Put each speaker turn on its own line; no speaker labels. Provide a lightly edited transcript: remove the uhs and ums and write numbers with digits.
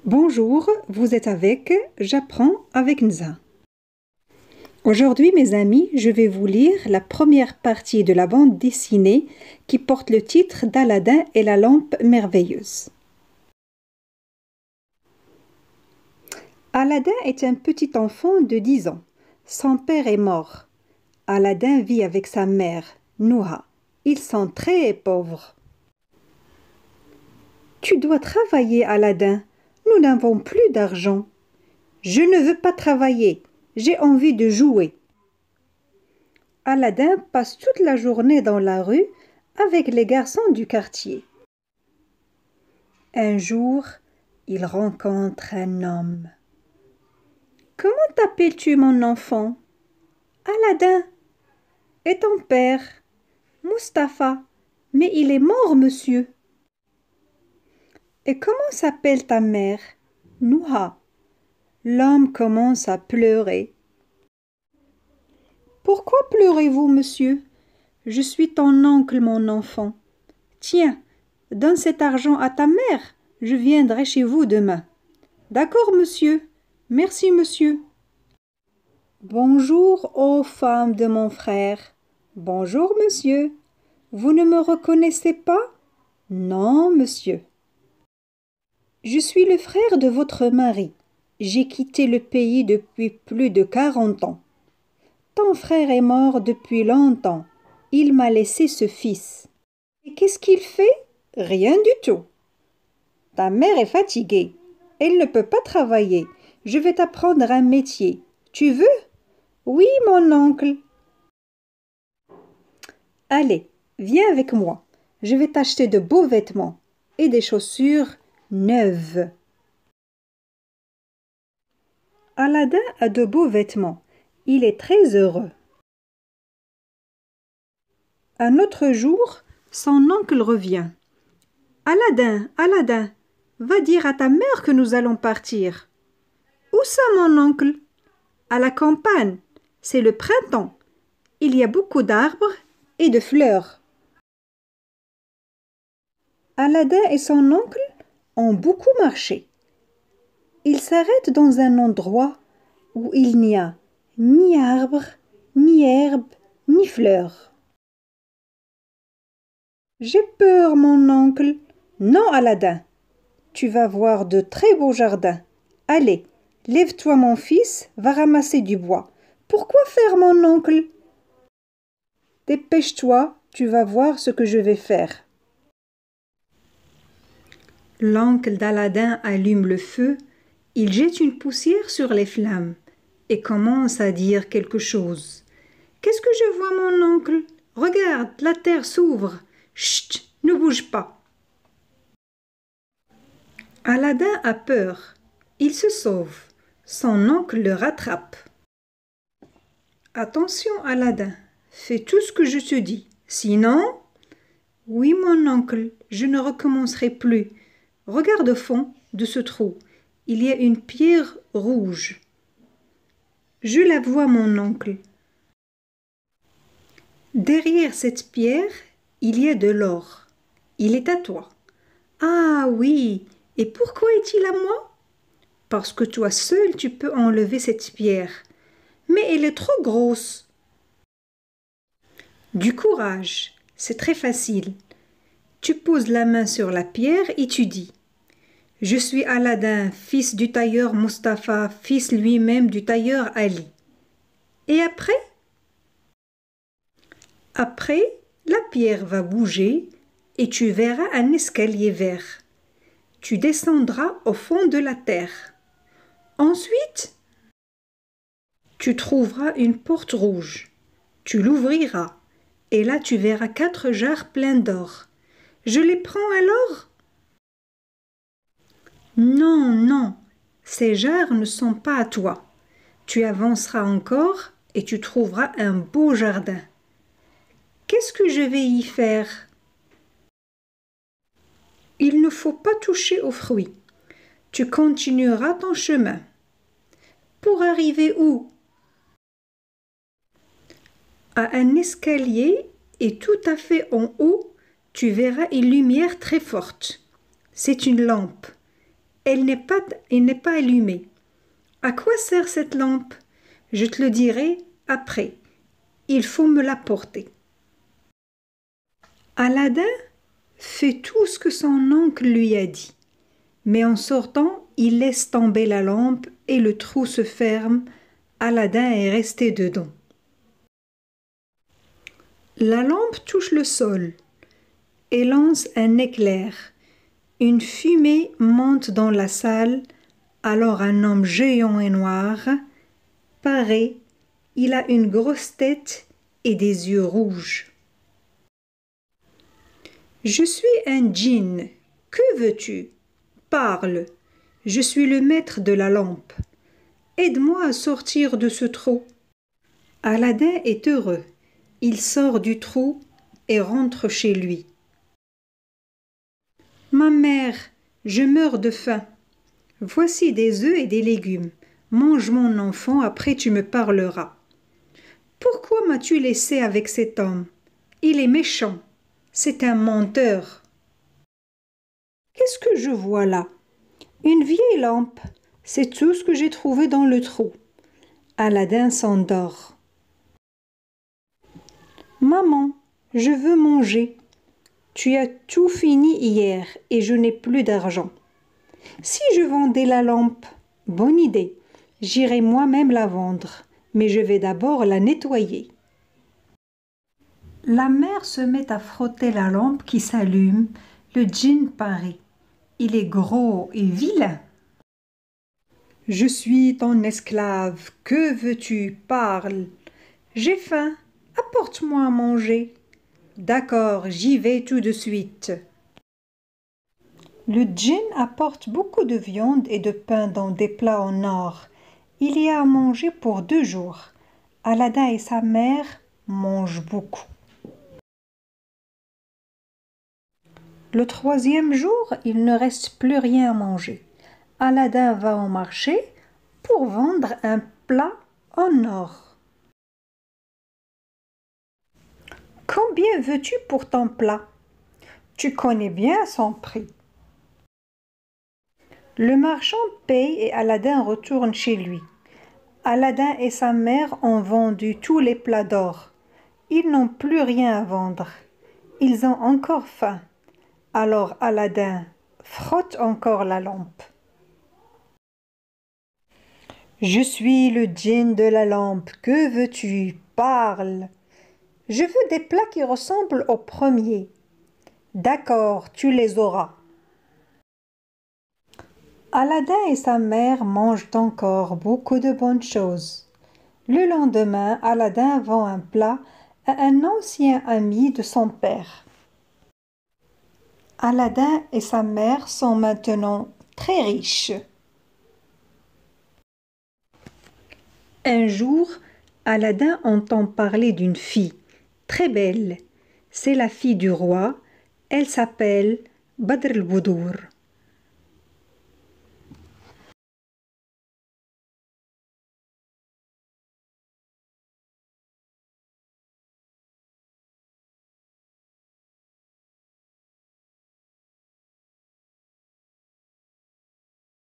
Bonjour, vous êtes avec J'apprends avec Nza. Aujourd'hui, mes amis, je vais vous lire la première partie de la bande dessinée qui porte le titre d'Aladin et la lampe merveilleuse. Aladin est un petit enfant de 10 ans. Son père est mort. Aladin vit avec sa mère, Nouha. Ils sont très pauvres. Tu dois travailler, Aladin. Nous n'avons plus d'argent. Je ne veux pas travailler. J'ai envie de jouer. Aladin passe toute la journée dans la rue avec les garçons du quartier. Un jour, il rencontre un homme. « Comment t'appelles-tu, mon enfant ?»« Aladin. »« Et ton père ?»« Mustapha. »« Mais il est mort, monsieur. »« Et comment s'appelle ta mère ?»« Nouha. » L'homme commence à pleurer. « Pourquoi pleurez-vous, monsieur ? Je suis ton oncle, mon enfant. Tiens, donne cet argent à ta mère, je viendrai chez vous demain. »« D'accord, monsieur. Merci, monsieur. »« Bonjour, ô femme de mon frère. »« Bonjour, monsieur. Vous ne me reconnaissez pas ? » ?»« Non, monsieur. »« Je suis le frère de votre mari. J'ai quitté le pays depuis plus de 40 ans. Ton frère est mort depuis longtemps. Il m'a laissé ce fils. Et qu'est-ce qu'il fait ? Rien du tout. Ta mère est fatiguée. Elle ne peut pas travailler. Je vais t'apprendre un métier. Tu veux ? Oui, mon oncle. Allez, viens avec moi. Je vais t'acheter de beaux vêtements et des chaussures neuves. Aladin a de beaux vêtements. Il est très heureux. Un autre jour, son oncle revient. « Aladin, Aladin, va dire à ta mère que nous allons partir. »« Où ça, mon oncle ? » ?»« À la campagne. C'est le printemps. Il y a beaucoup d'arbres et de fleurs. » Aladin et son oncle ont beaucoup marché. Ils s'arrêtent dans un endroit où il n'y a ni arbre, ni herbe, ni fleurs. « J'ai peur, mon oncle. »« Non, Aladin, tu vas voir de très beaux jardins. Allez, lève-toi, mon fils, va ramasser du bois. »« Pourquoi faire, mon oncle ? » ?»« Dépêche-toi, tu vas voir ce que je vais faire. » L'oncle d'Aladin allume le feu, il jette une poussière sur les flammes et commence à dire quelque chose. « Qu'est-ce que je vois, mon oncle ? Regarde, la terre s'ouvre. Chut, ne bouge pas. » Aladin a peur. Il se sauve. Son oncle le rattrape. « Attention, Aladin, fais tout ce que je te dis. Sinon... »« Oui, mon oncle, je ne recommencerai plus. Regarde au fond de ce trou. Il y a une pierre rouge. »« Je la vois, mon oncle. » Derrière cette pierre, il y a de l'or. Il est à toi. »« Ah oui, et pourquoi est-il à moi ? » ?»« Parce que toi seul tu peux enlever cette pierre. Mais elle est trop grosse. » »« Du courage, c'est très facile. Tu poses la main sur la pierre et tu dis « Je suis Aladin, fils du tailleur Mustapha, fils lui-même du tailleur Ali. » Et après ? Après, la pierre va bouger et tu verras un escalier vert. Tu descendras au fond de la terre. Ensuite, tu trouveras une porte rouge. Tu l'ouvriras et là tu verras 4 jarres pleines d'or. Je les prends alors ? Non, non, ces jarres ne sont pas à toi. Tu avanceras encore et tu trouveras un beau jardin. Qu'est-ce que je vais y faire ? Il ne faut pas toucher aux fruits. Tu continueras ton chemin. Pour arriver où ? À un escalier et tout à fait en haut, tu verras une lumière très forte. C'est une lampe. Elle n'est pas allumée. À quoi sert cette lampe? Je te le dirai après. Il faut me l'apporter. Aladdin fait tout ce que son oncle lui a dit. Mais en sortant, il laisse tomber la lampe et le trou se ferme. Aladdin est resté dedans. La lampe touche le sol et lance un éclair. Une fumée monte dans la salle. Alors un homme géant et noir paraît. Il a une grosse tête et des yeux rouges. Je suis un djinn. Que veux-tu? Parle. Je suis le maître de la lampe. Aide-moi à sortir de ce trou. Aladdin est heureux. Il sort du trou et rentre chez lui. Ma mère, je meurs de faim. Voici des œufs et des légumes. Mange mon enfant, après tu me parleras. Pourquoi m'as-tu laissé avec cet homme? Il est méchant. C'est un menteur. Qu'est-ce que je vois là? Une vieille lampe. C'est tout ce que j'ai trouvé dans le trou. Aladdin s'endort. Maman, je veux manger. Tu as tout fini hier et je n'ai plus d'argent. Si je vendais la lampe, bonne idée. J'irai moi-même la vendre, mais je vais d'abord la nettoyer. La mère se met à frotter la lampe qui s'allume. Le djinn paraît. Il est gros et vilain. Je suis ton esclave. Que veux-tu? Parle. J'ai faim. Apporte-moi à manger. D'accord, j'y vais tout de suite. Le djinn apporte beaucoup de viande et de pain dans des plats en or. Il y a à manger pour 2 jours. Aladdin et sa mère mangent beaucoup. Le 3e jour, il ne reste plus rien à manger. Aladdin va au marché pour vendre un plat en or. Combien veux-tu pour ton plat? Tu connais bien son prix. Le marchand paye et Aladdin retourne chez lui. Aladdin et sa mère ont vendu tous les plats d'or. Ils n'ont plus rien à vendre. Ils ont encore faim. Alors Aladdin frotte encore la lampe. Je suis le djinn de la lampe. Que veux-tu? Parle. Je veux des plats qui ressemblent au premier. D'accord, tu les auras. Aladdin et sa mère mangent encore beaucoup de bonnes choses. Le lendemain, Aladdin vend un plat à un ancien ami de son père. Aladdin et sa mère sont maintenant très riches. Un jour, Aladdin entend parler d'une fille très belle. C'est la fille du roi. Elle s'appelle Badr el-Boudour.